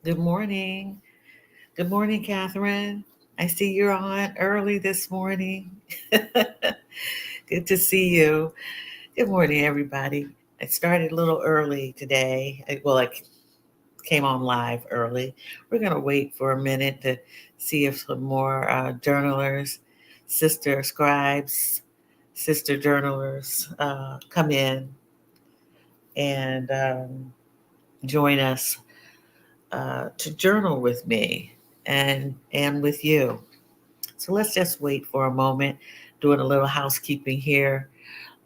Good morning. Good morning, Catherine. I see you're on early this morning. Good to see you. Good morning, everybody. I started a little early today. I came on live early. We're going to wait for a minute to see if some more journalers, sister scribes, sister journalers come in and join us to journal with me and with you. So let's just wait for a moment, doing a little housekeeping here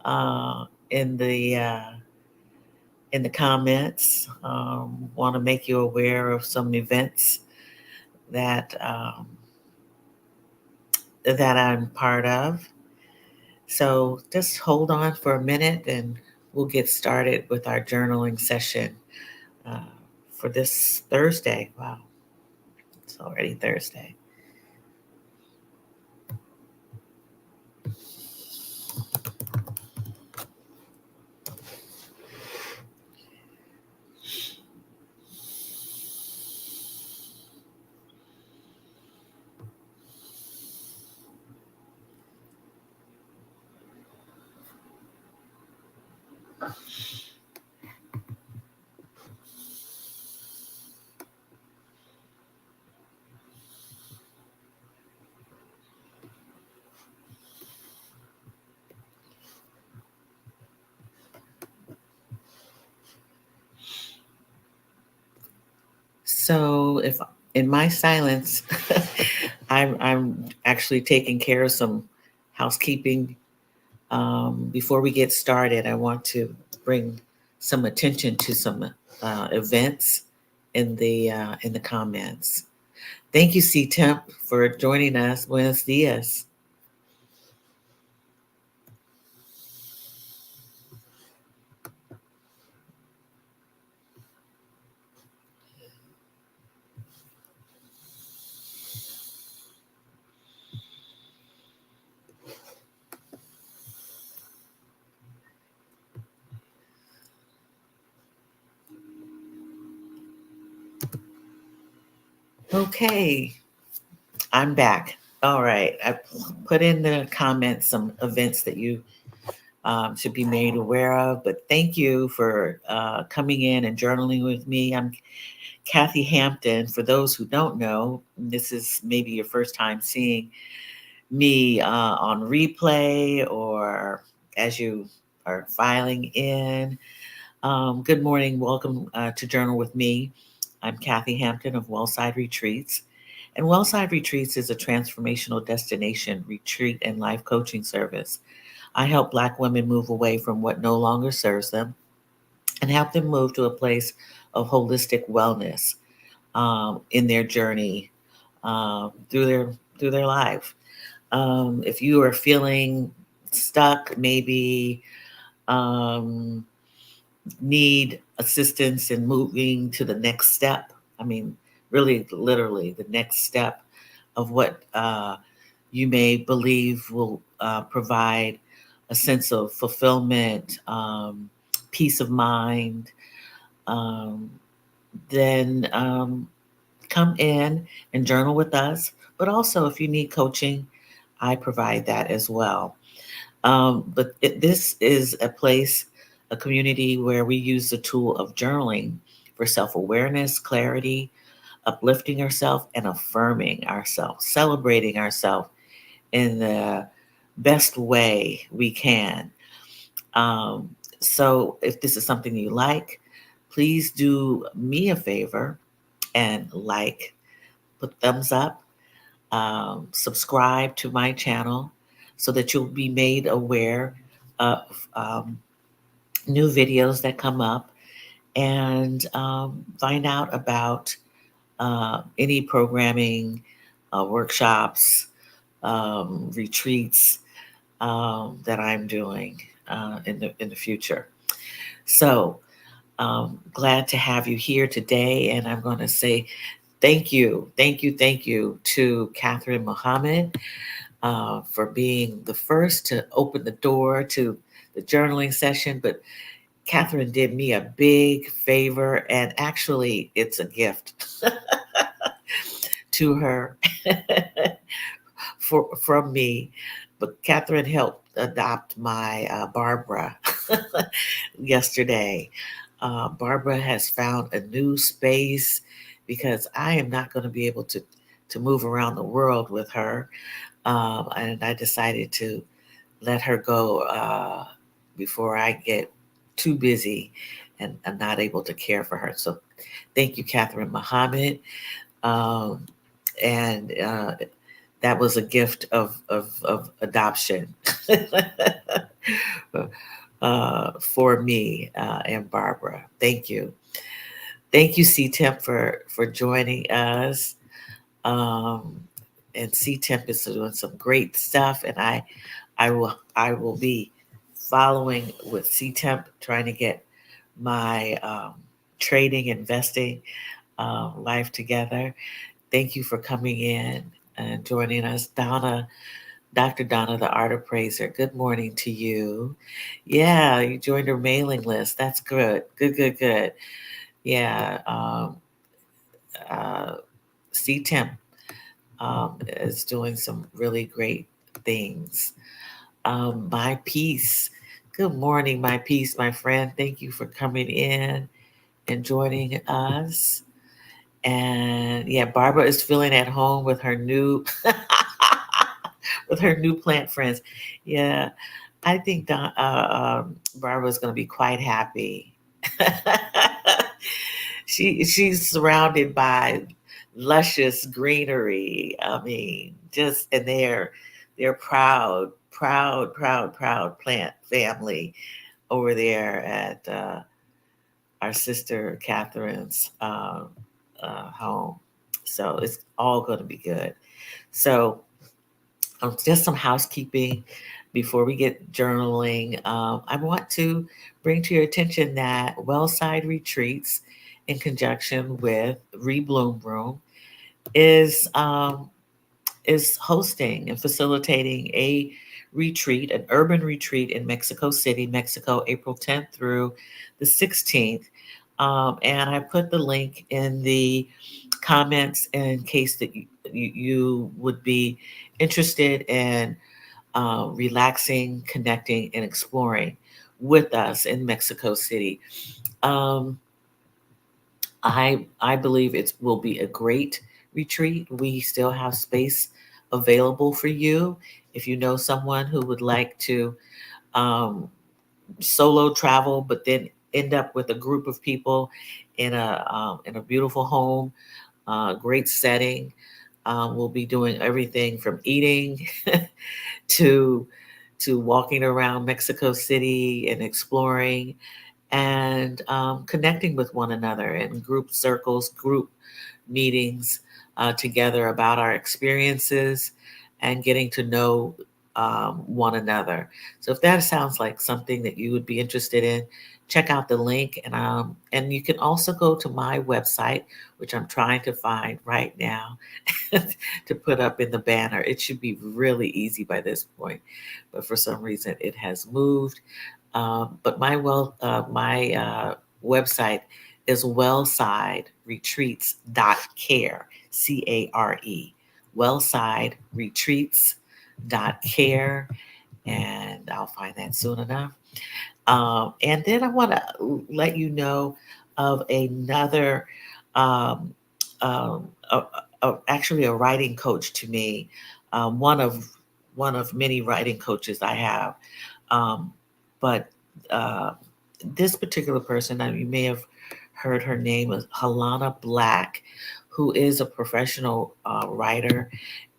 uh, in the uh, in the comments. Want to make you aware of some events that that I'm part of. So just hold on for a minute, and we'll get started with our journaling session uh, for this Thursday. Wow, it's already Thursday. So if in my silence, I'm actually taking care of some housekeeping. Before we get started, I want to bring some attention to some events in the comments. Thank you, C Temp, for joining us. Buenos dias. Okay, I'm back. All right, I put in the comments some events that you should be made aware of. But thank you for coming in and journaling with me. I'm Kathy Hampton. For those who don't know, this is maybe your first time seeing me on replay or as you are filing in. Good morning. Welcome to Journal with Me. I'm Kathy Hampton of Wellside Retreats. And Wellside Retreats is a transformational destination retreat and life coaching service. I help Black women move away from what no longer serves them and help them move to a place of holistic wellness in their journey through their life. If you are feeling stuck, maybe um, need assistance in moving to the next step, I mean, really, literally, the next step of what you may believe will provide a sense of fulfillment, peace of mind, um, then come in and journal with us. But also, if you need coaching, I provide that as well. This is a place, a community where we use the tool of journaling for self awareness, clarity, uplifting ourselves, and affirming ourselves, celebrating ourselves in the best way we can. Um, so, if this is something you like, please do me a favor and put thumbs up, subscribe to my channel so that you'll be made aware of um, new videos that come up and find out about any programming, workshops, retreats that I'm doing in the future. So glad to have you here today, and I'm going to say thank you to Catherine Mohammed for being the first to open the door to the journaling session. But Catherine did me a big favor, and actually, it's a gift to her from me. But Catherine helped adopt my Barbara yesterday. Barbara has found a new space because I am not going to be able to move around the world with her, and I decided to let her go before I get too busy and I'm not able to care for her. So thank you, Catherine Muhammad. Um, and that was a gift of adoption for me and Barbara. Thank you. Thank you, C Temp, for joining us. Um, and C Temp is doing some great stuff, and I will be following with C Temp, trying to get my trading, investing life together. Thank you for coming in and joining us, Donna, Dr. Donna, the Art Appraiser. Good morning to you. Yeah, you joined her mailing list. That's good. Good, good, good. Yeah. Uh, C Temp is doing some really great things. My peace. Good morning, my peace, my friend. Thank you for coming in and joining us. And yeah, Barbara is feeling at home with her new with her new plant friends. Yeah, I think Barbara is going to be quite happy. She's surrounded by luscious greenery. I mean, just and they're proud plant family over there at our sister Catherine's home. So it's all going to be good. So just some housekeeping before we get journaling. I want to bring to your attention that Wellside Retreats, in conjunction with Rebloom Room, is is hosting and facilitating a retreat, an urban retreat in Mexico City, Mexico, April 10th through the 16th. And I put the link in the comments in case that you would be interested in relaxing, connecting, and exploring with us in Mexico City. Um, I believe it will be a great retreat. We still have space available for you. If you know someone who would like to um, solo travel, but then end up with a group of people in a beautiful home, great setting. We'll be doing everything from eating to walking around Mexico City and exploring and connecting with one another in group circles, group meetings together about our experiences and getting to know one another. So if that sounds like something that you would be interested in, check out the link. And you can also go to my website, which I'm trying to find right now to put up in the banner. It should be really easy by this point, but for some reason it has moved. But my website is wellsideretreats.care, CARE, wellsideretreats.care, and I'll find that soon enough. And then I want to let you know of another, um, actually a writing coach to me, one of many writing coaches I have. Um, but this particular person, you may have heard her name, is Halana Black, who is a professional writer,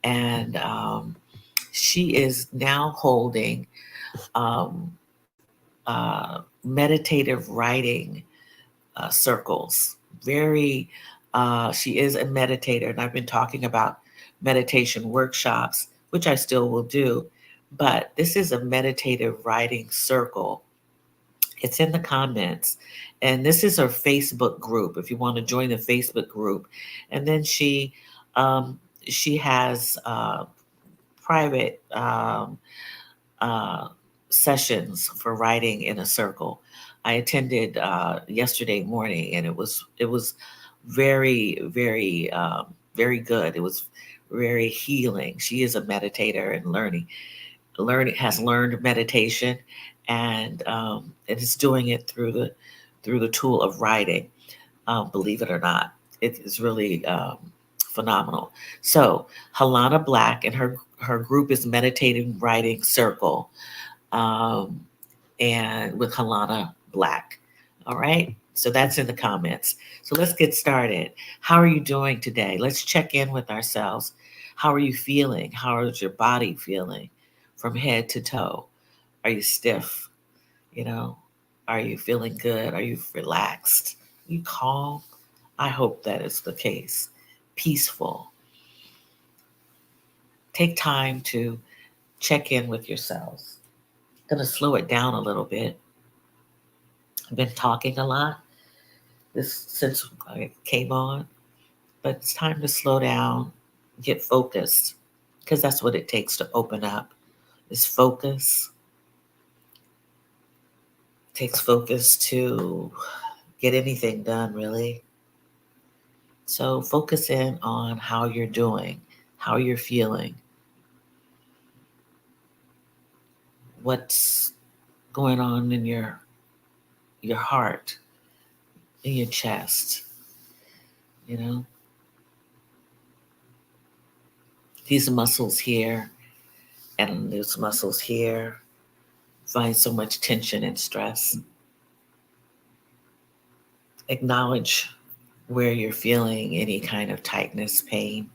and she is now holding um, meditative writing circles. She is a meditator, and I've been talking about meditation workshops, which I still will do. But this is a meditative writing circle. It's in the comments. And this is her Facebook group if you want to join the Facebook group. And then she has private uh, sessions for writing in a circle. I attended yesterday morning, and it was very, very, very good. It was very healing. She is a meditator and has learned meditation, and it is doing it through the tool of writing. Believe it or not, it is really phenomenal. So Halana Black and her group is Meditating Writing Circle, um, and with Halana Black. All right. So that's in the comments. So let's get started. How are you doing today? Let's check in with ourselves. How are you feeling? How is your body feeling from head to toe? Are you stiff? You know, are you feeling good? Are you relaxed? Are you calm? I hope that is the case. Peaceful. Take time to check in with yourselves. I'm going to slow it down a little bit. I've been talking a lot this since I came on, but it's time to slow down, get focused, because that's what it takes to open up. Is focus. It takes focus to get anything done, really. So focus in on how you're doing, how you're feeling, what's going on in your heart, in your chest, you know. These muscles here and these muscles here find so much tension and stress. Acknowledge where you're feeling any kind of tightness, pain.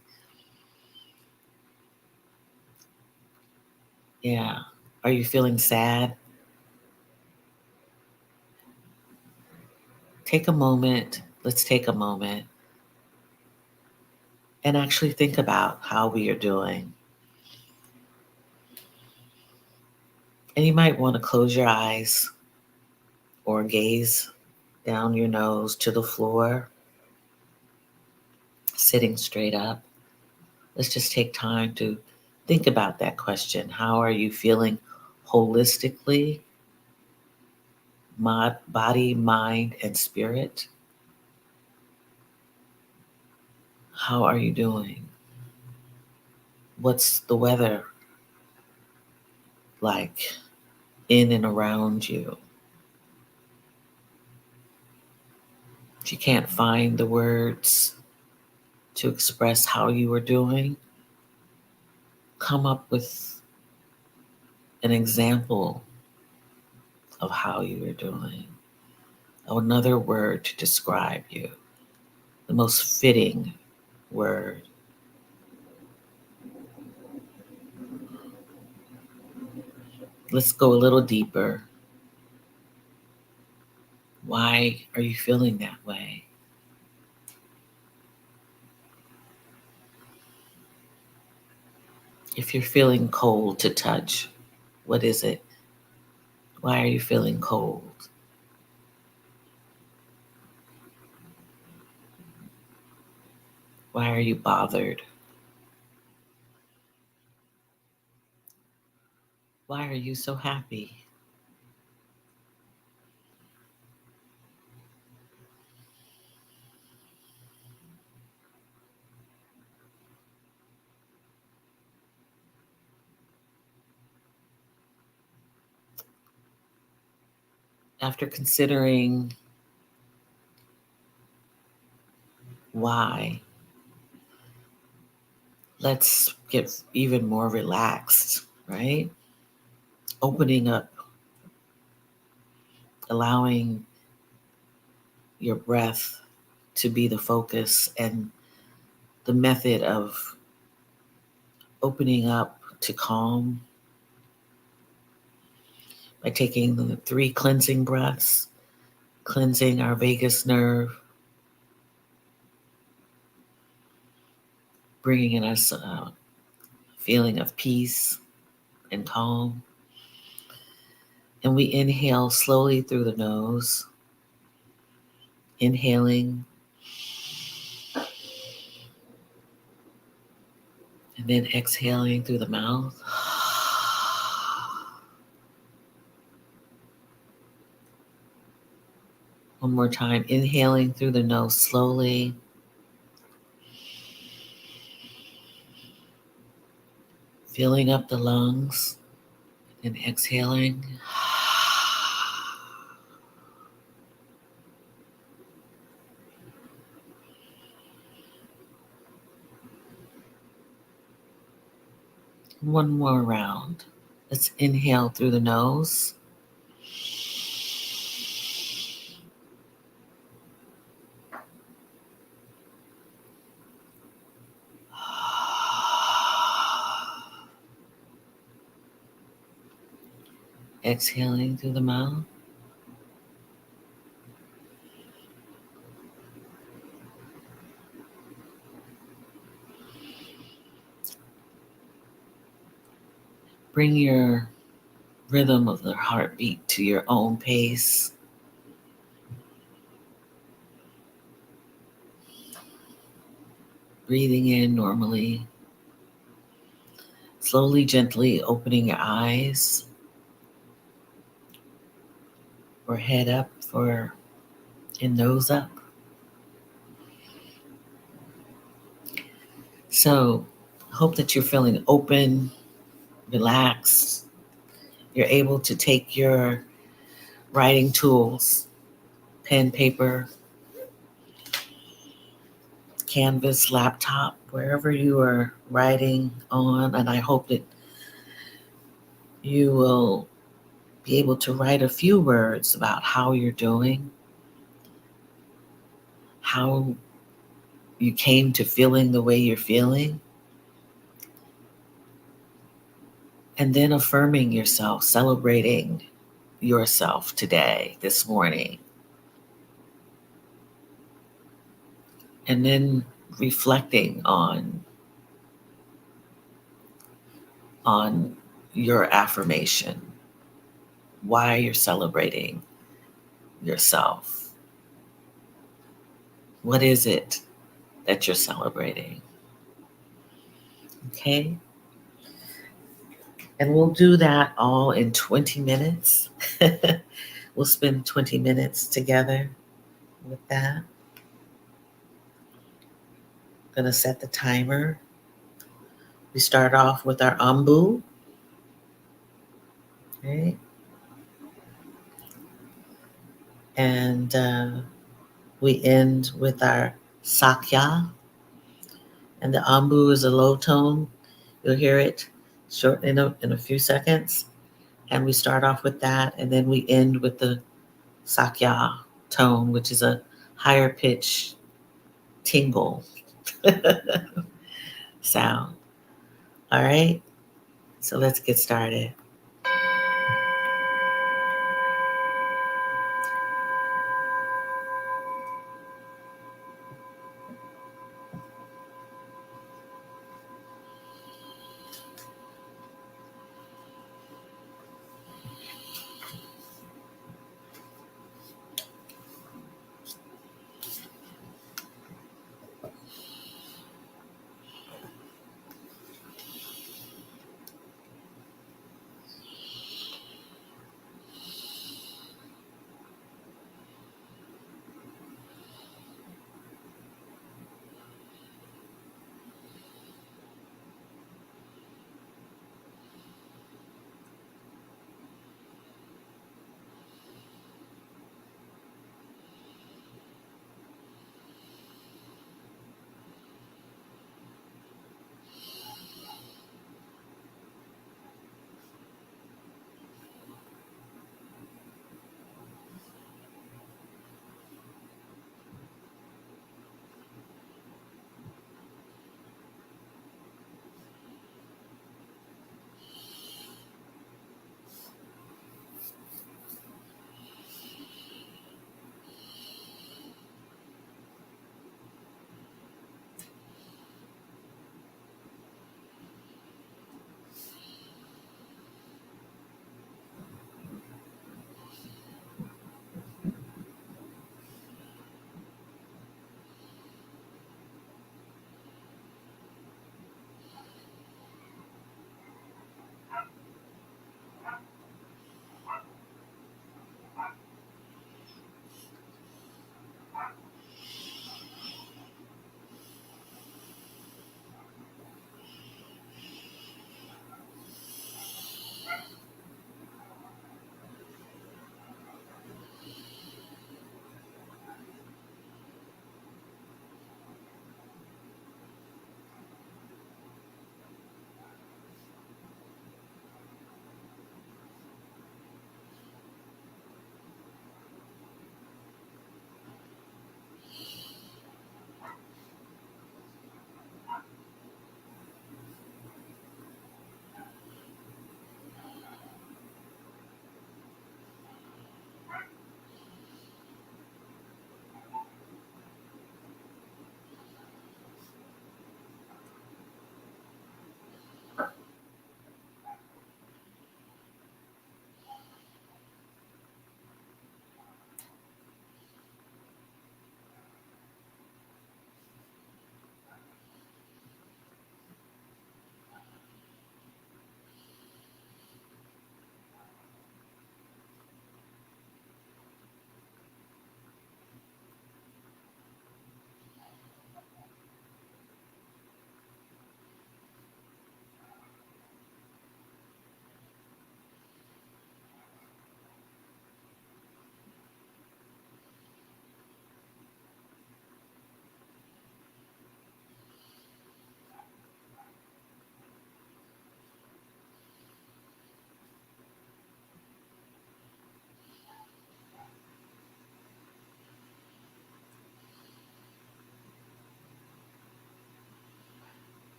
Yeah. Are you feeling sad? Take a moment. Let's take a moment and actually think about how we are doing. And you might want to close your eyes or gaze down your nose to the floor, sitting straight up. Let's just take time to think about that question. How are you feeling holistically, body, mind, and spirit? How are you doing? What's the weather like in and around you? If you can't find the words to express how you are doing, come up with an example of how you are doing. Another word to describe you, the most fitting word. Let's go a little deeper. Why are you feeling that way? If you're feeling cold to touch, what is it? Why are you feeling cold? Why are you bothered? Why are you so happy? After considering why, let's get even more relaxed, right? Opening up, allowing your breath to be the focus and the method of opening up to calm by taking the 3 cleansing breaths, cleansing our vagus nerve, bringing in us a feeling of peace and calm. And we inhale slowly through the nose, inhaling, and then exhaling through the mouth. One more time, inhaling through the nose slowly. Filling up the lungs and exhaling. One more round. Let's inhale through the nose. Exhaling through the mouth. Bring your rhythm of the heartbeat to your own pace. Breathing in normally. Slowly, gently opening your eyes or head up and nose up. So, hope that you're feeling open, relaxed. You're able to take your writing tools, pen, paper, canvas, laptop, wherever you are writing on, and I hope that you will be able to write a few words about how you're doing, how you came to feeling the way you're feeling, and then affirming yourself, celebrating yourself today, this morning, and then reflecting on your affirmation, why you're celebrating yourself. What is it that you're celebrating? Okay? And we'll do that all in 20 minutes. We'll spend 20 minutes together with that. I'm going to set the timer. We start off with our ambu. Okay? And we end with our sakya. And the ambu is a low tone. You'll hear it short in a few seconds. And we start off with that. And then we end with the sakya tone, which is a higher pitch tingle sound. All right. So let's get started.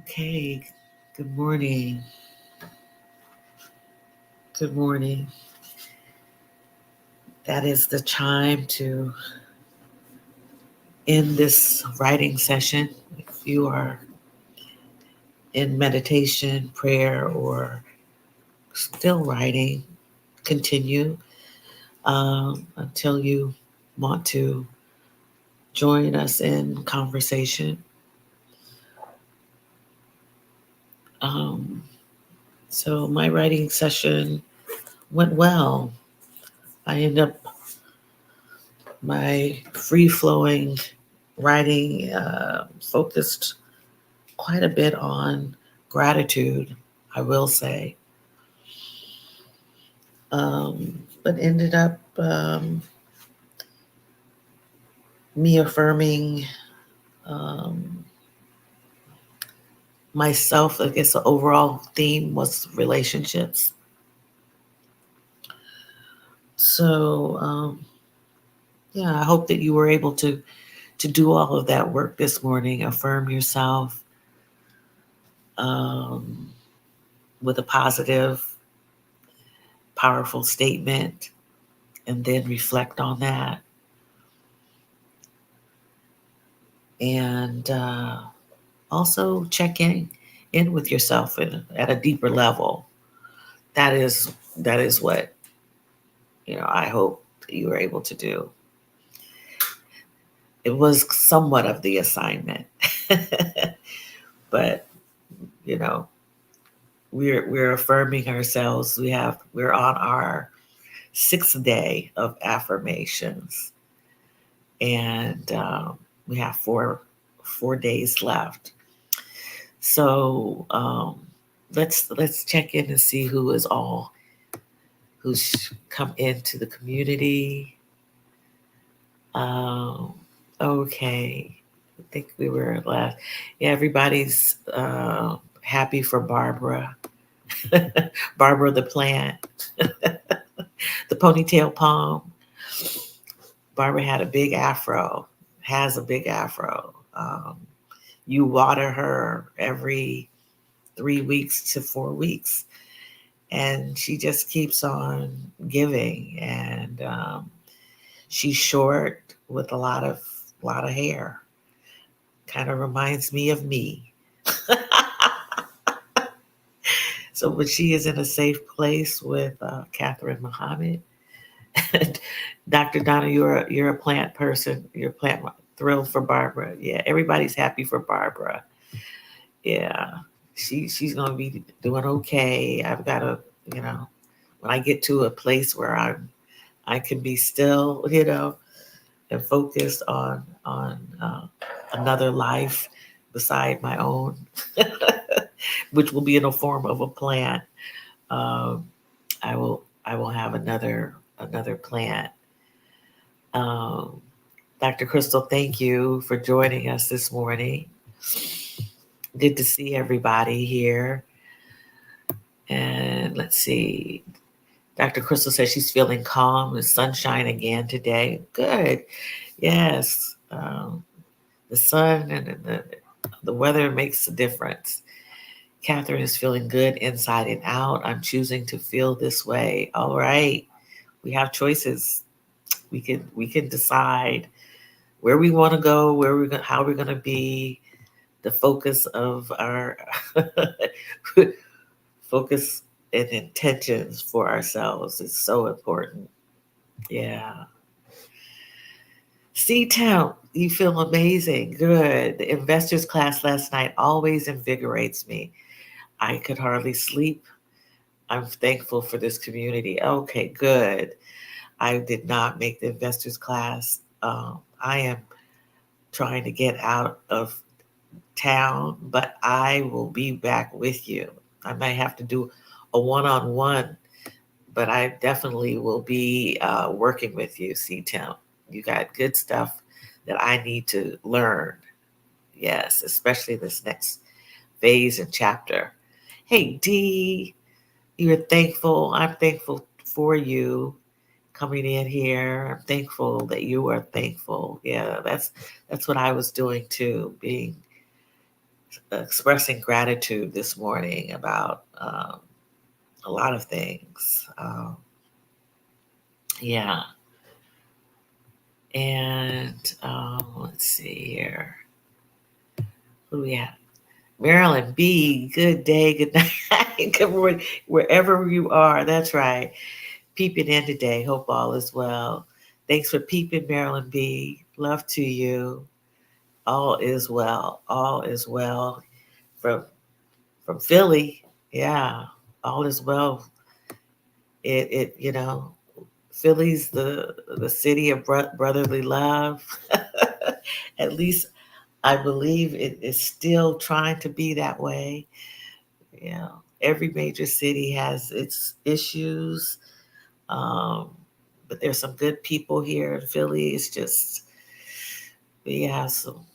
Okay. Good morning. Good morning. That is the time to end this writing session. If you are in meditation, prayer, or still writing, continue until you want to join us in conversation. Um, so, my writing session went well. I ended up my free flowing writing focused quite a bit on gratitude, I will say, but ended up me affirming um, myself. I guess the overall theme was relationships. So yeah, I hope that you were able to do all of that work this morning. Affirm yourself um, with a positive, powerful statement, and then reflect on that. And also check in with yourself at a deeper level. That is what I hope you were able to do. It was somewhat of the assignment, but you know we're affirming ourselves. We're on our 6th day of affirmations, and we have four days left. So let's check in and see who's come into the community. Um, okay, I think we were last. Yeah, everybody's happy for Barbara. Barbara the plant, the ponytail palm. Barbara had a big afro, has a big afro. You water her every 3 weeks to 4 weeks, and she just keeps on giving. And she's short with a lot of hair. Kind of reminds me of me. So, but she is in a safe place with Catherine Muhammad. Dr. Donna, you're a plant person. You're a plant thrilled for Barbara. Yeah, everybody's happy for Barbara. Yeah, she's gonna be doing okay. I've got to, when I get to a place where I can be still, and focused on another life beside my own, which will be in the form of a plant. Um, I will have another plant. Um, Dr. Crystal, thank you for joining us this morning. Good to see everybody here. And let's see. Dr. Crystal says she's feeling calm and sunshine again today. Good. Yes. The sun and the weather makes a difference. Catherine is feeling good inside and out. I'm choosing to feel this way. All right. We have choices. We can decide where we want to go, how we're going to be. The focus of our focus and intentions for ourselves is so important. Yeah. C-Town, you feel amazing. Good. The investors class last night always invigorates me. I could hardly sleep. I'm thankful for this community. Okay, good. I did not make the investors class. I am trying to get out of town, but I will be back with you. I might have to do a one-on-one, but I definitely will be working with you, C-Town. You got good stuff that I need to learn. Yes, especially this next phase and chapter. Hey, Dee, you're thankful. I'm thankful for you coming in here. I'm thankful that you are thankful. Yeah, that's what I was doing too, being expressing gratitude this morning about a lot of things. Yeah. And let's see here. Who do we have? Marilyn B. Good day, good night, good morning, wherever you are. That's right. Peeping in today. Hope all is well. Thanks for peeping, Marilyn B. Love to you. All is well. All is well from Philly. Yeah, all is well. It Philly's the city of brotherly love. At least I believe it is still trying to be that way. You know, every major city has its issues, um, but there's some good people here in Philly. It's just we have some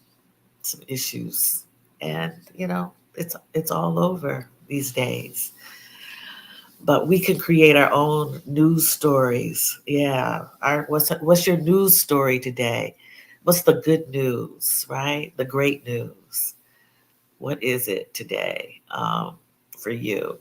issues, and it's all over these days. But we can create our own news stories. Yeah, what's your news story today? What's the good news, right? The great news. What is it today for you?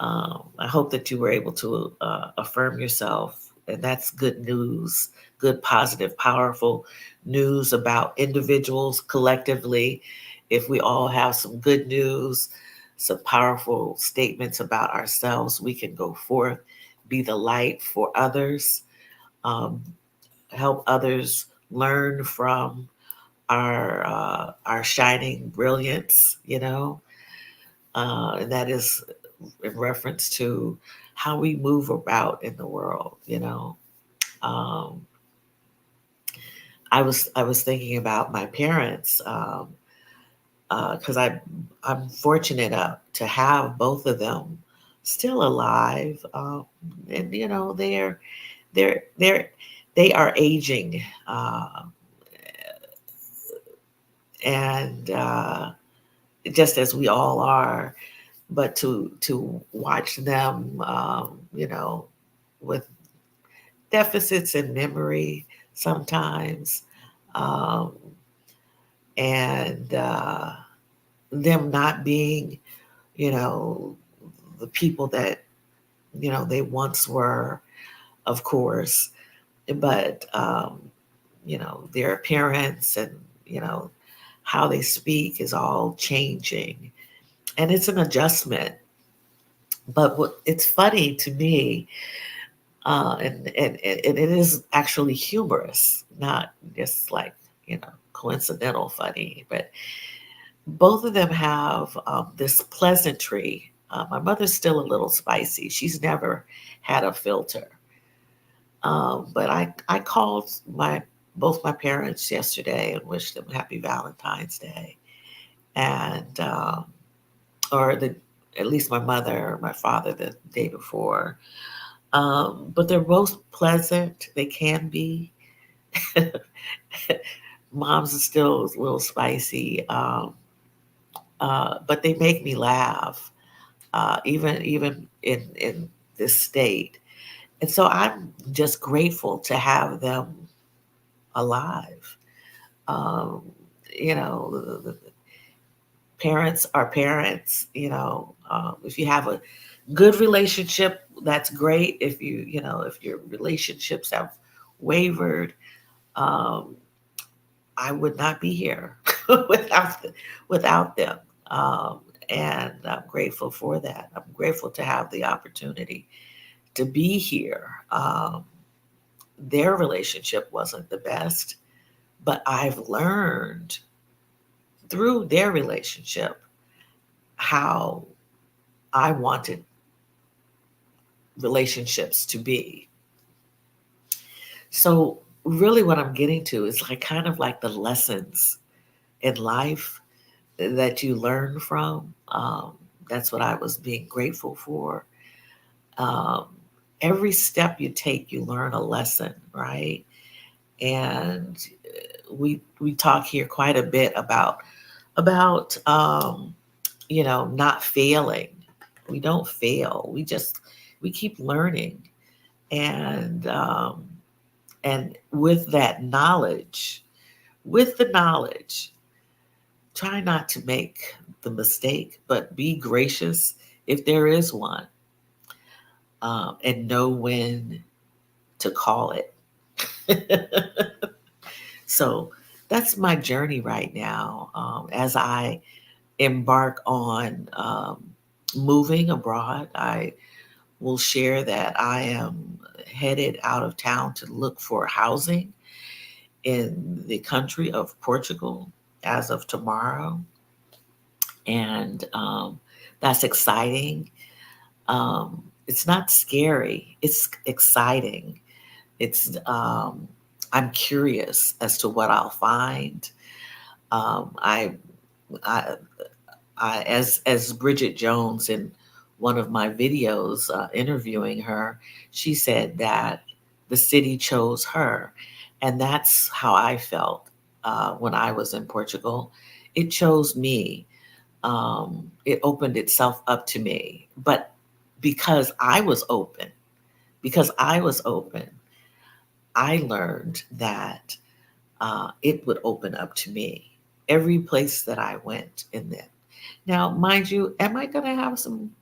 I hope that you were able to affirm yourself, and that's good news, good, positive, powerful news about individuals collectively. If we all have some good news, some powerful statements about ourselves, we can go forth, be the light for others, um, help others learn from our shining brilliance. And that is in reference to how we move about in the world. Um, I was thinking about my parents because I'm fortunate to have both of them still alive, and they're they're they are aging, and just as we all are. But to watch them, with deficits in memory sometimes, um, and them not being, you know, the people that they once were, of course, but their appearance and how they speak is all changing, and it's an adjustment. But it's funny to me, and it is actually humorous, not just like coincidental funny. But both of them have this pleasantry. My mother's still a little spicy. She's never had a filter. But I called both my parents yesterday and wished them happy Valentine's Day, and or the at least my mother or my father the day before. But they're both pleasant. They can be. Mom's is still a little spicy, but they make me laugh, even in this state. And so I'm just grateful to have them alive. Um, the parents are parents. If you have a good relationship, that's great. If your relationships have wavered, um, I would not be here without them. Um, and I'm grateful for that. I'm grateful to have the opportunity to be here. Their relationship wasn't the best, but I've learned through their relationship how I wanted relationships to be. So, really, what I'm getting to is like kind of like the lessons in life that you learn from. That's what I was being grateful for. Um, every step you take, you learn a lesson, right? And we talk here quite a bit about not failing. We don't fail. We keep learning, and with that knowledge, with the knowledge try not to make the mistake, but be gracious if there is one, and know when to call it. So that's my journey right now, as I embark on moving abroad. I will share that I am headed out of town to look for housing in the country of Portugal as of tomorrow. And that's exciting. It's not scary, it's exciting. It's I'm curious as to what I'll find. Um, I, I, as Bridget Jones in one of my videos interviewing her, she said that the city chose her, and that's how I felt when I was in Portugal. It chose me. It opened itself up to me, but because I was open, because I was open, I learned that it would open up to me every place that I went in that. Now, mind you, am I going to have some,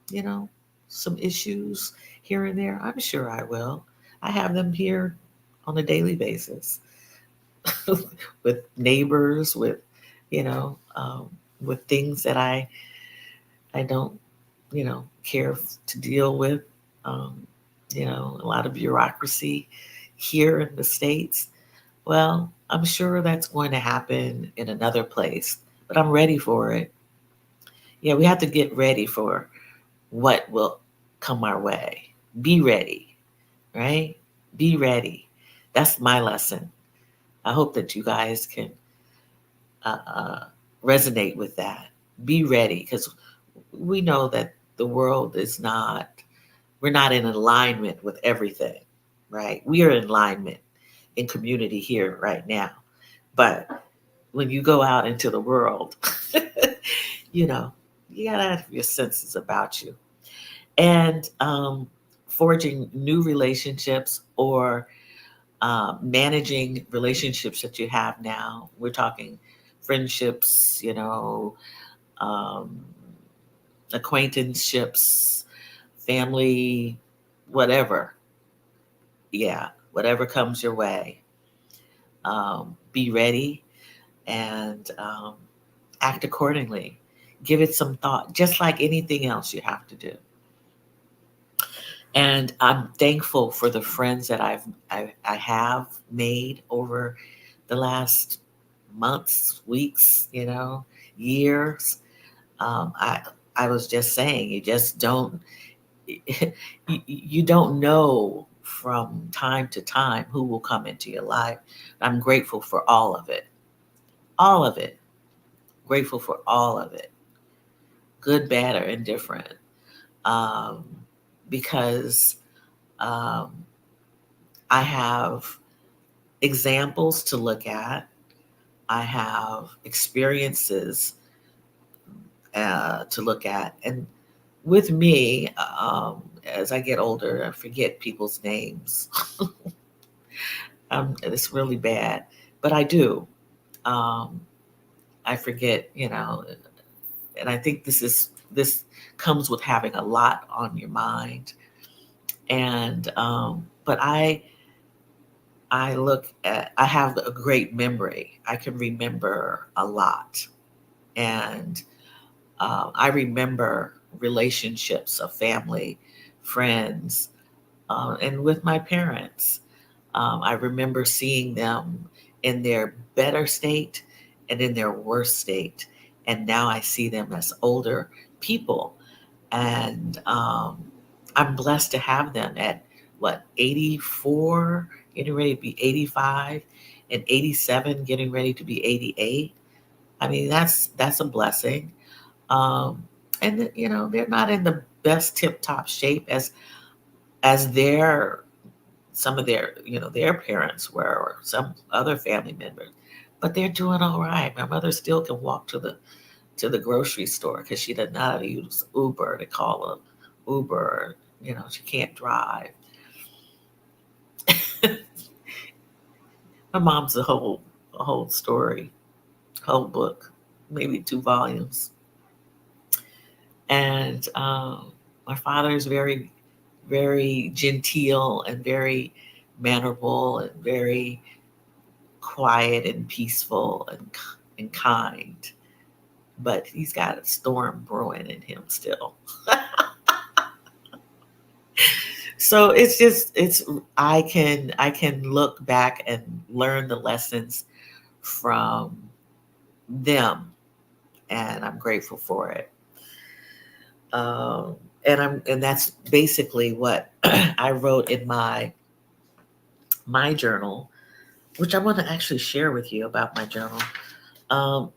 you know, some issues here and there? I'm sure I will. I have them here on a daily basis with neighbors, with, you know, with things that I don't, care to deal with. Um, a lot of bureaucracy here in the States. Well, I'm sure that's going to happen in another place, but I'm ready for it. Yeah, we have to get ready for what will come our way. Be ready, right? Be ready. That's my lesson. I hope that you guys can uh, uh, resonate with that. Be ready, because we know that the world is not, we're not in alignment with everything, right? We are in alignment in community here right now. But when you go out into the world, you know, you gotta have your senses about you. And forging new relationships, or managing relationships that you have now. We're talking friendships, um, acquaintanceships, family, whatever. Yeah, whatever comes your way. Be ready and act accordingly. Give it some thought, just like anything else you have to do. And I'm thankful for the friends that I have made over the last months, weeks, years. I was just saying, you just don't you don't know from time to time who will come into your life. I'm grateful for all of it, all of it. Grateful for all of it, good, bad, or indifferent, um, because um, I have examples to look at. I have experiences to look at. And with me, as I get older, I forget people's names. It's really bad, but I do. Um, I forget, and I think this comes with having a lot on your mind. And but I have a great memory. I can remember a lot, and I remember relationships of family, friends, and with my parents. I remember seeing them in their better state and in their worst state, and now I see them as older people, and I'm blessed to have them at what, 84, getting ready to be 85, and 87, getting ready to be 88. I mean, that's a blessing. Um, and they're not in the best tip top shape as their some of their parents were, or some other family members, but they're doing all right. My mother still can walk to the grocery store because she doesn't know how to use Uber, to call a Uber. She can't drive. My mom's a whole story, whole book. maybe 2 volumes. And my father is very, very genteel and very mannerable and very quiet and peaceful and kind. But he's got a storm brewing in him still. So it's just it's I can look back and learn the lessons from them, and I'm grateful for it. Um, and that's basically what I wrote in my journal, which I want to actually share with you about my journal. Um,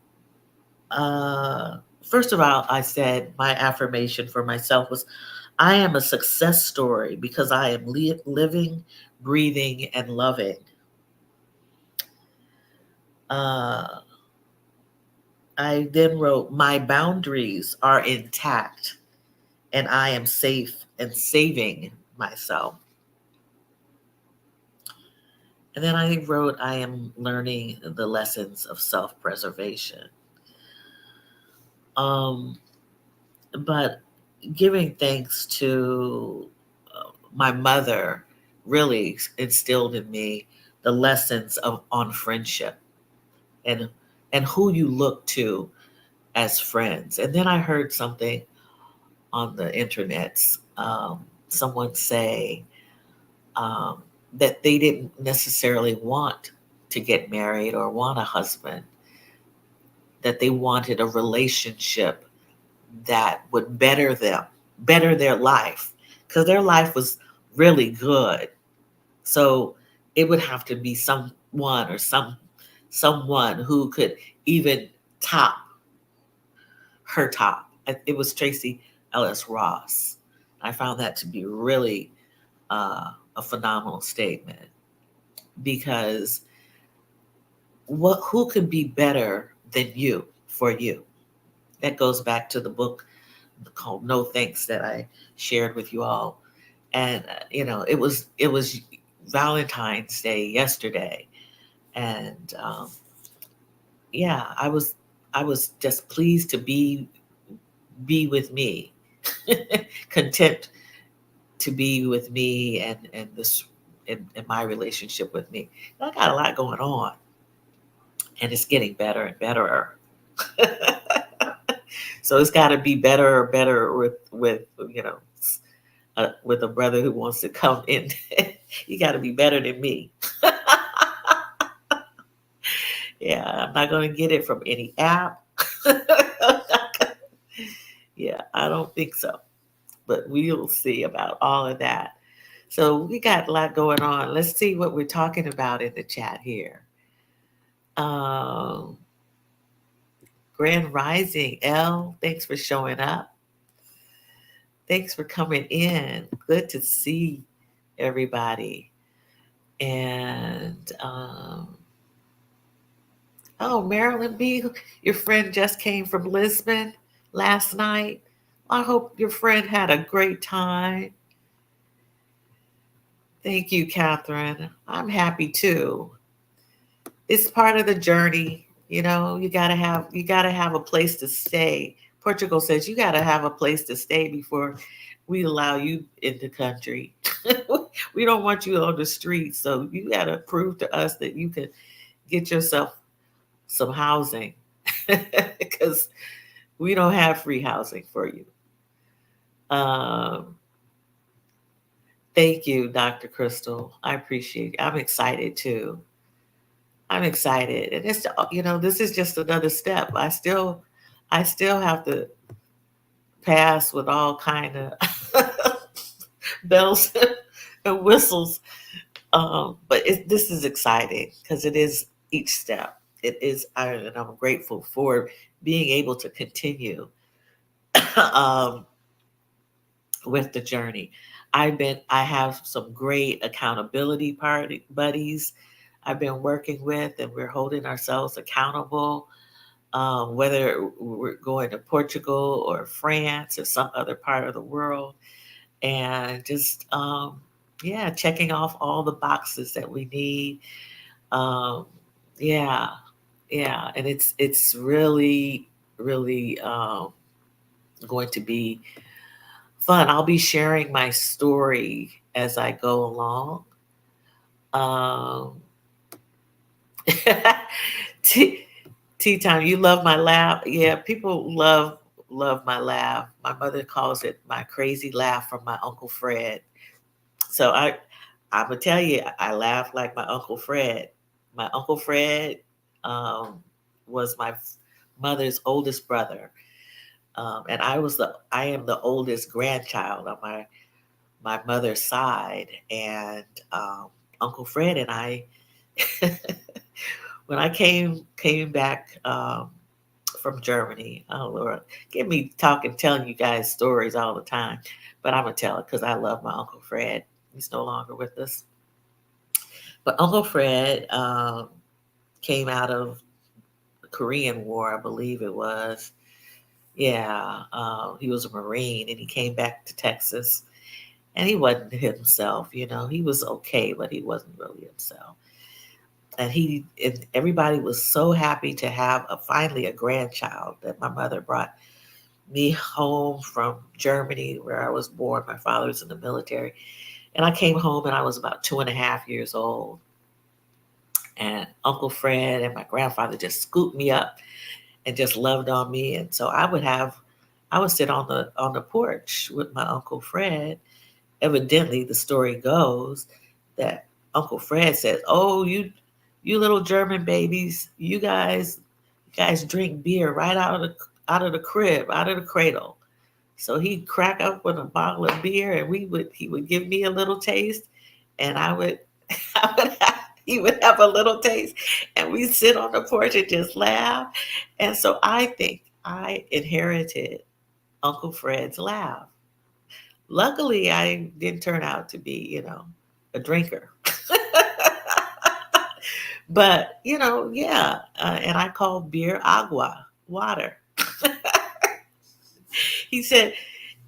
uh, First of all, I said my affirmation for myself was, I am a success story because I am living, breathing, and loving. Uh, I then wrote, my boundaries are intact and I am safe and saving myself. And then I wrote, I am learning the lessons of self preservation. Um, but giving thanks to my mother really instilled in me the lessons of on friendship and who you look to as friends. And then I heard something on the internet, someone say um, that they didn't necessarily want to get married or want a husband, that they wanted a relationship that would better them, better their life, because their life was really good. So it would have to be someone or someone who could even top her top. It was Tracy Ellis Ross. I found that to be really a phenomenal statement because who could be better than you for you? That goes back to the book called No Thanks that I shared with you all. And it was Valentine's Day yesterday, and yeah, I was just pleased to be with me, content to be with me and this in my relationship with me. I got a lot going on, and it's getting better and better. So it's got to be better with with a brother who wants to come in. You got to be better than me. Yeah, I'm not going to get it from any app. Yeah, I don't think so. But we'll see about all of that. So we got a lot going on. Let's see what we're talking about in the chat here. Um, Grand Rising, L, thanks for showing up. Thanks for coming in. Good to see everybody. And oh, Marilyn B, your friend just came from Lisbon last night. I hope your friend had a great time. Thank you, Catherine. I'm happy too. It's part of the journey. You gotta have a place to stay. Portugal says you gotta have a place to stay before we allow you in the country. We don't want you on the streets, so you gotta prove to us that you can get yourself some housing because we don't have free housing for you. Um, Thank you, Dr. Crystal. I appreciate it. I'm excited too. I'm excited. And this is just another step. I still have to pass with all kind of bells and whistles. But this is exciting because it is each step. It is, and I'm grateful for being able to continue um, with the journey. I have some great accountability party buddies I've been working with, and we're holding ourselves accountable. Whether we're going to Portugal or France or some other part of the world, and just yeah, checking off all the boxes that we need. Um, yeah, Yeah, and it's really, really going to be fun. I'll be sharing my story as I go along. Um, tea, tea time. You love my laugh. Yeah, people love my laugh. My mother calls it my crazy laugh from my Uncle Fred. So I'm gonna tell you, I laugh like my Uncle Fred. My Uncle Fred um, was my mother's oldest brother, and I am the oldest grandchild on my mother's side, and Uncle Fred and I, when I came back from Germany, oh Lord, get me talking, telling you guys stories all the time, but I'm gonna tell it because I love my Uncle Fred. He's no longer with us, but Uncle Fred came out of the Korean War, I believe it was. Yeah, he was a Marine, and he came back to Texas, and he wasn't himself. You know, he was okay, but he wasn't really himself. And everybody was so happy to have finally a grandchild that my mother brought me home from Germany, where I was born. My father was in the military, and I came home, and I was about 2.5 years old. And Uncle Fred and my grandfather just scooped me up and just loved on me. And so I would sit on the porch with my Uncle Fred. Evidently, the story goes that Uncle Fred says, "Oh, you little German babies, you guys drink beer right out of the crib, out of the cradle." So he'd crack open a bottle of beer, and he would give me a little taste, and I would he would have a little taste, and we sit on the porch and just laugh. And so I think I inherited Uncle Fred's laugh. Luckily, I didn't turn out to be, a drinker. But, yeah. And I call beer agua, water. He said,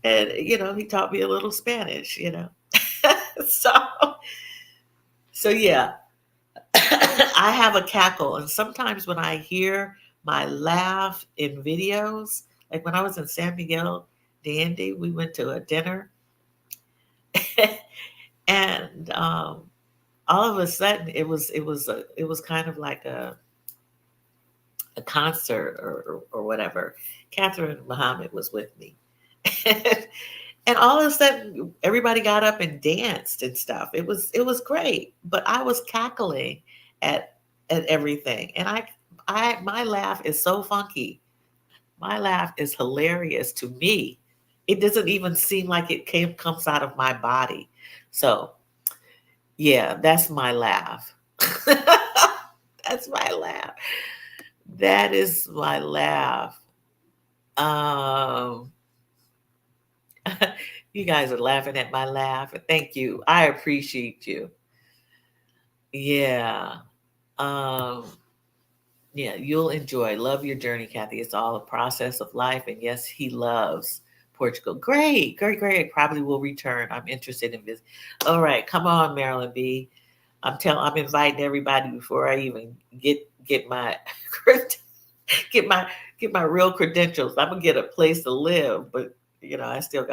and, he taught me a little Spanish. so, so yeah, I have a cackle. And sometimes when I hear my laugh in videos, like when I was in San Miguel de Allende, we went to a dinner. And all of a sudden it was kind of like a concert or whatever. Catherine Muhammad was with me. And all of a sudden everybody got up and danced and stuff. It was great, but I was cackling at at everything. And I my laugh is so funky. My laugh is hilarious to me. It doesn't even seem like it comes out of my body. So yeah, that's my laugh. That's my laugh. That is my laugh. Um, you guys are laughing at my laugh. Thank you. I appreciate you. Yeah. Um, yeah, you'll enjoy. Love your journey, Kathy. It's all a process of life. And yes, he loves Portugal. Great, great, great. Probably will return. I'm interested in this. All right, come on, Marilyn B. I'm inviting everybody before I even get my get my get my real credentials. I'm gonna get a place to live, but I still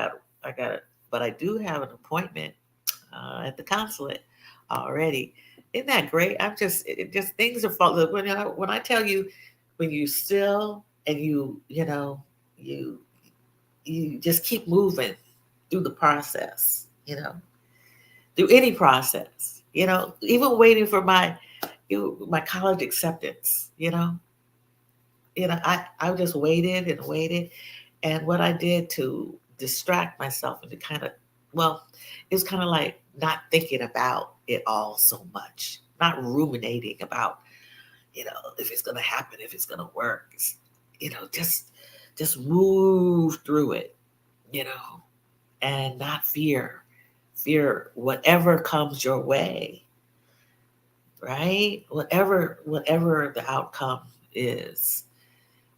I got it. But I do have an appointment at the consulate already. Isn't that great? Just things are falling. When I tell you, when you still and you you just keep moving through the process. Through any process. Even waiting for my college acceptance. I just waited and waited. And what I did to distract myself and to kind of, well, it was kind of like not thinking about it all so much, not ruminating about, if it's going to happen, if it's going to work. Just move through it, you know, and not fear whatever comes your way, right? Whatever the outcome is,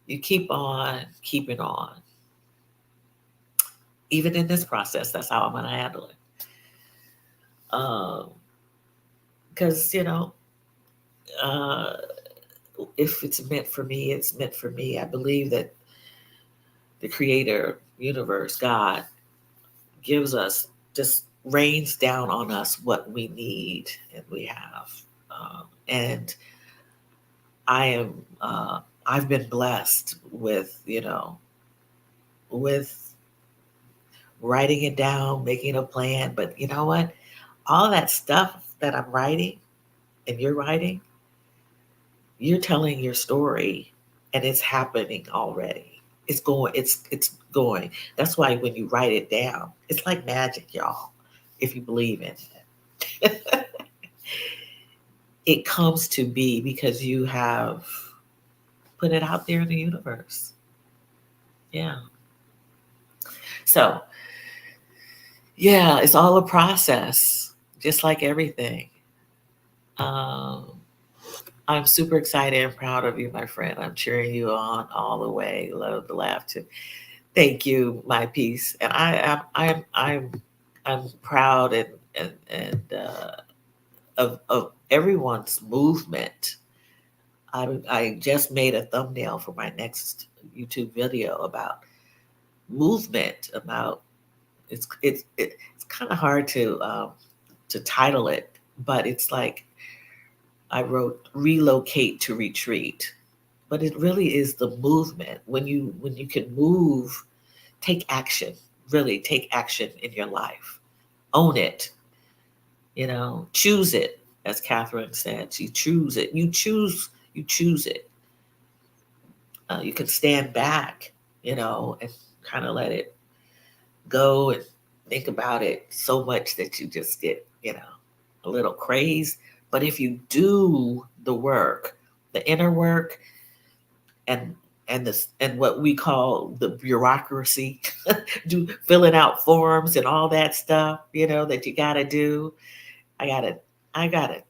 you keep on keeping on. Even in this process, that's how I'm going to handle it. Because, uh, if it's meant for me, it's meant for me. I believe that the creator, universe, God, gives us, just rains down on us what we need and we have. And I am, I've been blessed with, with writing it down, making a plan. But you know what? All that stuff that I'm writing and you're telling your story and it's happening already. It's going. That's why when you write it down, it's like magic, y'all. If you believe in it, it comes to be because you have put it out there in the universe. Yeah. So, yeah, it's all a process, just like everything. Um, I'm super excited and proud of you, my friend. I'm cheering you on all the way. Love the laughter. Thank you, my piece. And I'm proud and of everyone's movement. I just made a thumbnail for my next YouTube video about movement. About it's kind of hard to title it, but it's like I wrote relocate to retreat, but it really is the movement. When you can move, take action. Really take action in your life. Own it. Choose it. As Catherine said, she choose it. You choose. You choose it. You can stand back, and kind of let it go and think about it so much that you just get, a little crazed. But if you do the work, the inner work, and and what we call the bureaucracy, do filling out forms and all that stuff, that you got to do. I got to I got to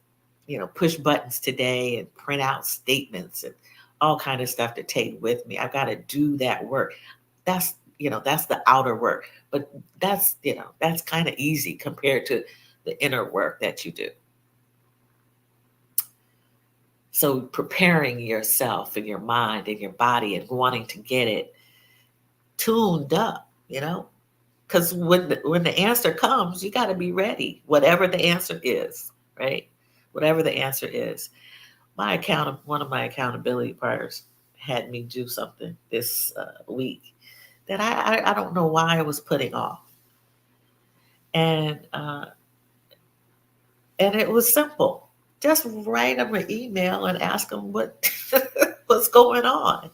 push buttons today and print out statements and all kind of stuff to take with me. I've got to do that work. That's the outer work, but that's kind of easy compared to the inner work that you do. So preparing yourself and your mind and your body and wanting to get it tuned up, because when the answer comes, you got to be ready, whatever the answer is, right? Whatever the answer is. One of my accountability partners had me do something this week that I don't know why I was putting off, and and it was simple. Just write them an email and ask them what what's going on.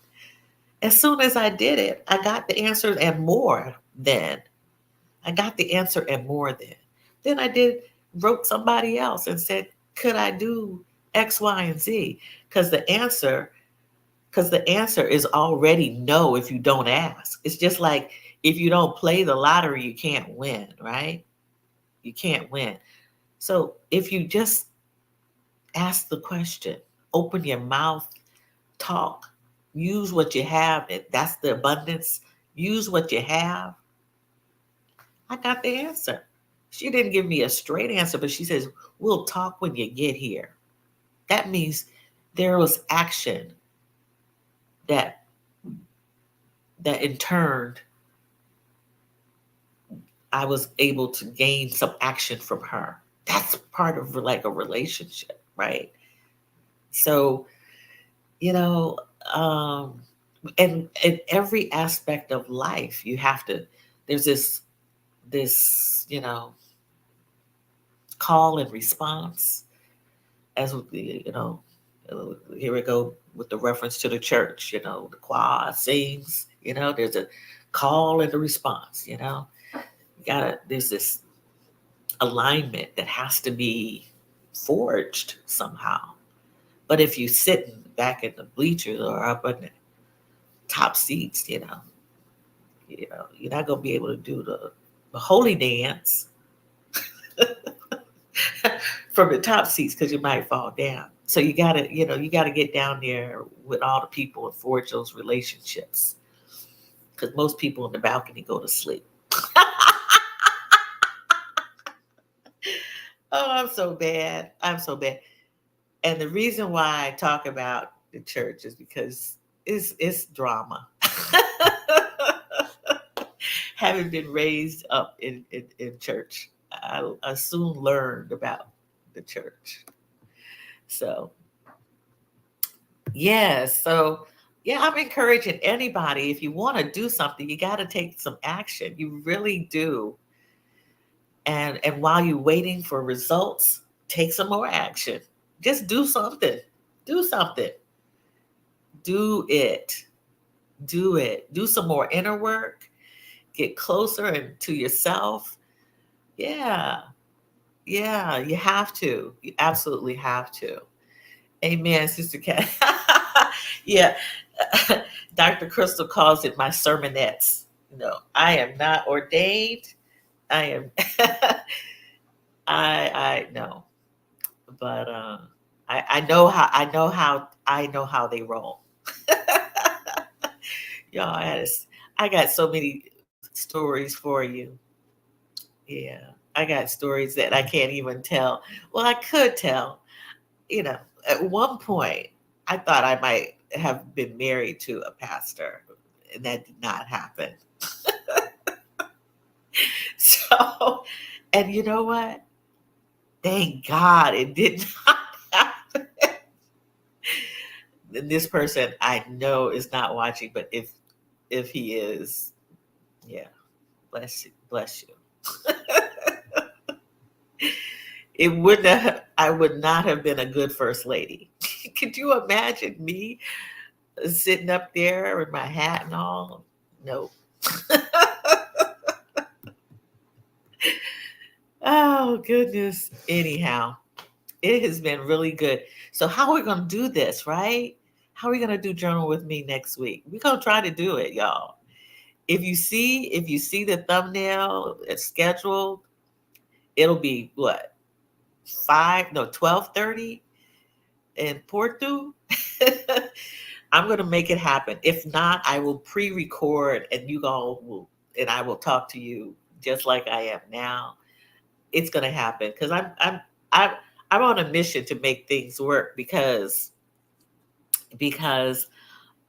As soon as I did it, I got the answer and more. Then I got the answer and more. Then I wrote somebody else and said, could I do X, Y, and Z? Because the answer is already no if you don't ask. It's just like if you don't play the lottery, you can't win, right? You can't win. So if you just ask the question, open your mouth, talk, use what you have. That's the abundance. Use what you have. I got the answer. She didn't give me a straight answer, but she says, we'll talk when you get here. That means there was action that in turn I was able to gain some action from her. That's part of like a relationship, right? So, you know, um, and in every aspect of life, you have to, there's this, call and response, as here we go with the reference to the church, the choir sings, there's a call and a response, there's this alignment that has to be forged somehow. But if you sitting back in the bleachers or up in the top seats, you're not gonna be able to do the holy dance from the top seats because you might fall down. So you gotta get down there with all the people and forge those relationships. Because most people in the balcony go to sleep. Oh, I'm so bad. I'm so bad. And the reason why I talk about the church is because it's drama. Having been raised up in church, I soon learned about the church. So yeah, so yeah, I'm encouraging anybody, if you want to do something, you got to take some action. You really do. And while you're waiting for results, take some more action. Just do something. Do something. Do it. Do it. Do some more inner work. Get closer and to yourself. Yeah. Yeah, you have to. You absolutely have to. Amen, Sister Cat. Yeah. Dr. Crystal calls it my sermonettes. No, I am not ordained. I am I know. But I know how they roll. Y'all, I got so many stories for you. Yeah. I got stories that I can't even tell. Well, I could tell. You know, at one point, I thought I might have been married to a pastor, and that did not happen. So, and you know what? Thank God it did not happen. And this person I know is not watching, but if he is, yeah, bless you, bless you. It would not. I would not have been a good first lady. Could you imagine me sitting up there with my hat and all? No. Oh goodness. Anyhow, it has been really good. So how are we gonna do this, right? How are we gonna do journal with me next week? We're gonna try to do it, y'all. If you see the thumbnail it's scheduled, it'll be what, 12:30 in Porto. I'm gonna make it happen. If not, I will pre-record and you all will, and I will talk to you just like I am now. It's gonna happen because I'm I'm on a mission to make things work because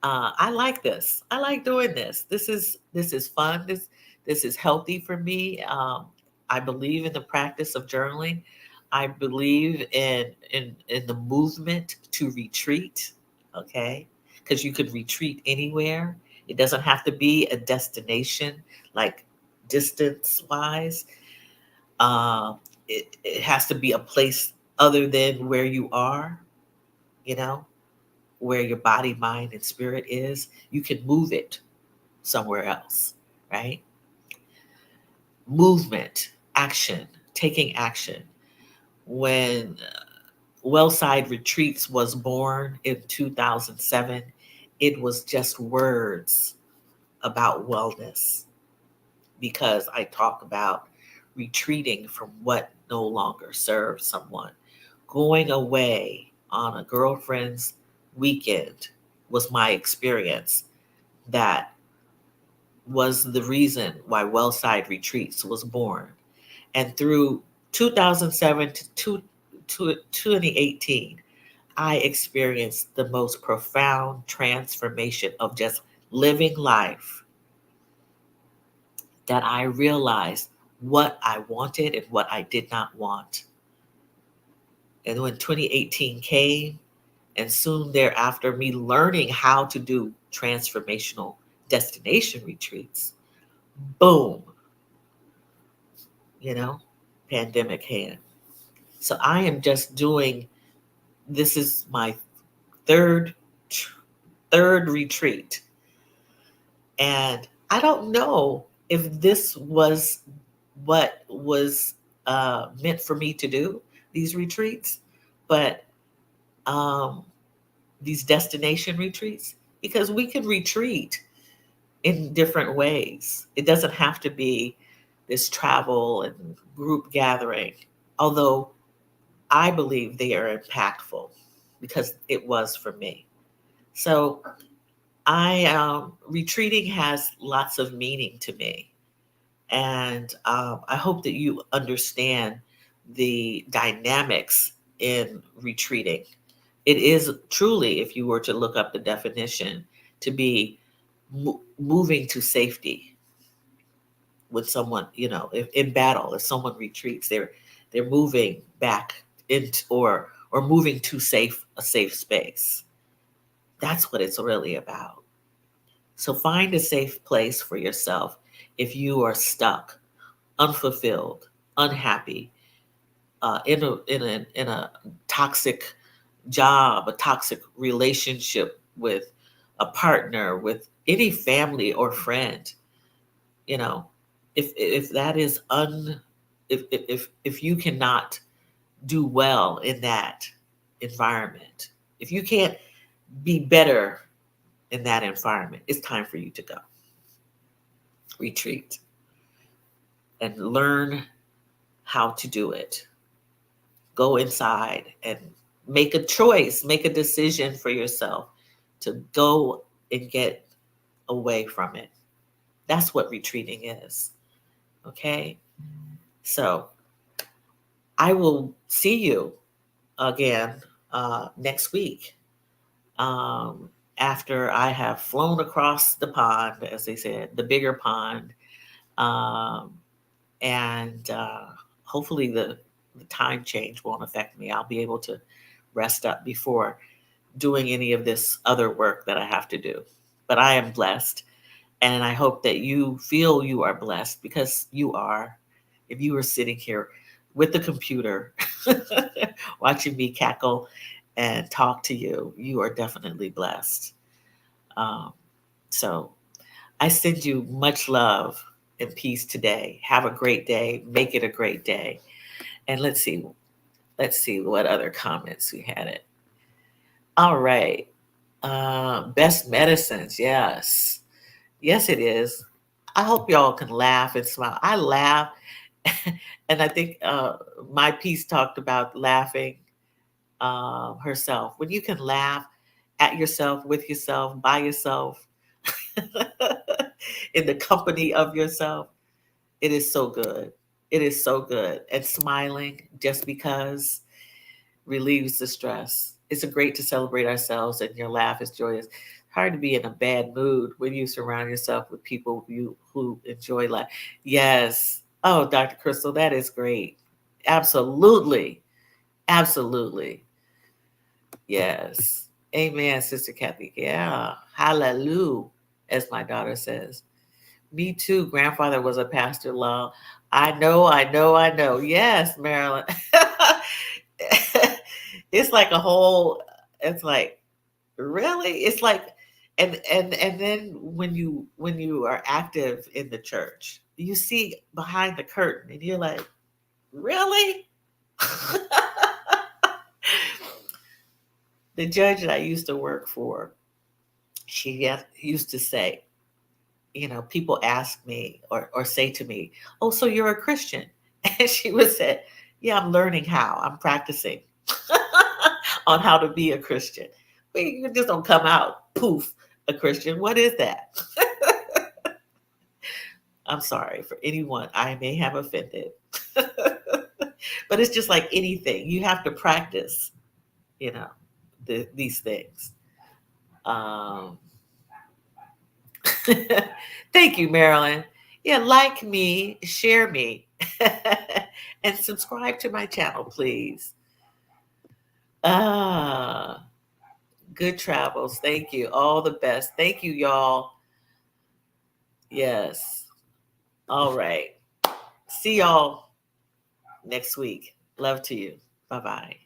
I like this. I like doing this. This is fun. This is healthy for me. I believe in the practice of journaling. I believe in the movement to retreat. Okay, because you could retreat anywhere. It doesn't have to be a destination, like distance wise. Uh, it has to be a place other than where you are. You know, where your body, mind, and spirit is, you can move it somewhere else, right? Movement, action, taking action. When Wellside Retreats was born in 2007, it was just words about wellness because I talk about retreating from what no longer serves someone. Going away on a girlfriend's weekend was my experience that was the reason why Wellside Retreats was born. And through 2007 to 2018, I experienced the most profound transformation of just living life that I realized what I wanted and what I did not want. And when 2018 came, and soon thereafter, me learning how to do transformational destination retreats, boom, you know, pandemic hit. So I am just doing, this is my third third retreat. And I don't know if this was what was meant for me to do, these retreats, but um, these destination retreats, because we can retreat in different ways. It doesn't have to be this travel and group gathering, although I believe they are impactful because it was for me. So I retreating has lots of meaning to me, and I hope that you understand the dynamics in retreating. It is truly, if you were to look up the definition, to be moving to safety with someone, if in battle, if someone retreats, they're moving back into or moving to a safe space. That's what it's really about. So find a safe place for yourself if you are stuck, unfulfilled, unhappy, in a toxic job, a toxic relationship with a partner, with any family or friend. You know, if that is if you cannot do well in that environment, if you can't be better in that environment, it's time for you to go. Retreat and learn how to do it. Go inside and make a choice, make a decision for yourself to go and get away from it. That's what retreating is. Okay? So I will see you again next week, after I have flown across the pond, as they said, the bigger pond. Um, and hopefully the time change won't affect me. I'll be able to rest up before doing any of this other work that I have to do. But I am blessed, and I hope that you feel you are blessed, because you are. If you were sitting here with the computer watching me cackle and talk to you, you are definitely blessed. Um, so I send you much love and peace today. Have a great day. Make it a great day. And let's see what other comments we had it. All right. Best medicines. Yes. Yes, it is. I hope y'all can laugh and smile. I laugh. And I think my piece talked about laughing herself. When you can laugh at yourself, with yourself, by yourself, in the company of yourself, it is so good. It is so good. And smiling just because relieves the stress. It's a great to celebrate ourselves, and your laugh is joyous. Hard to be in a bad mood when you surround yourself with people who enjoy life. Yes. Oh, Dr. Crystal, that is great. Absolutely. Absolutely. Yes. Amen, Sister Kathy. Yeah. Hallelujah, as my daughter says. Me too. Grandfather was a pastor law. I know, I know, I know. Yes, Marilyn. It's like a whole, it's like, really? It's like, and then when you are active in the church, you see behind the curtain and you're like, really? The judge that I used to work for, she used to say, people ask me or say to me, "Oh, so you're a Christian?" And she would say, "Yeah, I'm learning how. I'm practicing on how to be a Christian." You just don't come out, poof, a Christian. What is that? I'm sorry for anyone I may have offended. But it's just like anything. You have to practice, you know, these things. Um, Thank you, Marilyn. Yeah, like me, share me, and subscribe to my channel, please. Ah, good travels. Thank you. All the best. Thank you, y'all. Yes. All right. See y'all next week. Love to you. Bye bye.